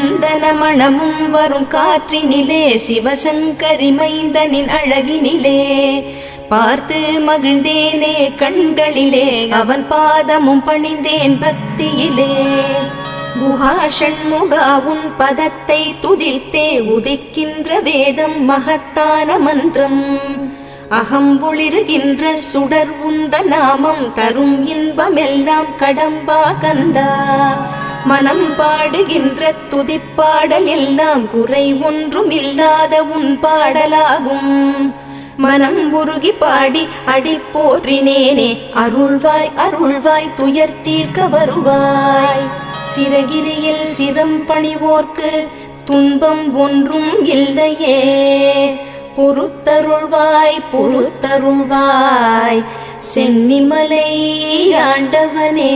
சந்தன மணமும் வரும் காற்றினிலே சிவசங்கரி மைந்தனின் அழகினிலே பார்த்து மகிழ்ந்தேனே கண்களிலே அவன் பாதமும் பணிந்தேன் பக்தியிலே குஹா ஷண்முகா உன் பதத்தை துதித்தே உதிக்கின்ற வேதம் மகத்தான மந்திரம் அகம்பொளிருகின்ற சுடர் உந்த நாமம் தரும் இன்பமெல்லாம் கடம்பா கந்தா மனம் பாடுகின்ற துதிப்பாடல் எல்லாம் குறை ஒன்றும் இல்லாத உன் பாடலாகும் மனம் உருகி பாடி அடி போற்றினேனே அருள்வாய் அருள்வாய் துயர் தீர்க்க வருவாய் சிறகிரியில் சிரம் பணிவோர்க்கு துன்பம் ஒன்றும் இல்லையே பொறுத்தருள்வாய் பொறுத்தருள்வாய் சென்னிமலை ஆண்டவனே.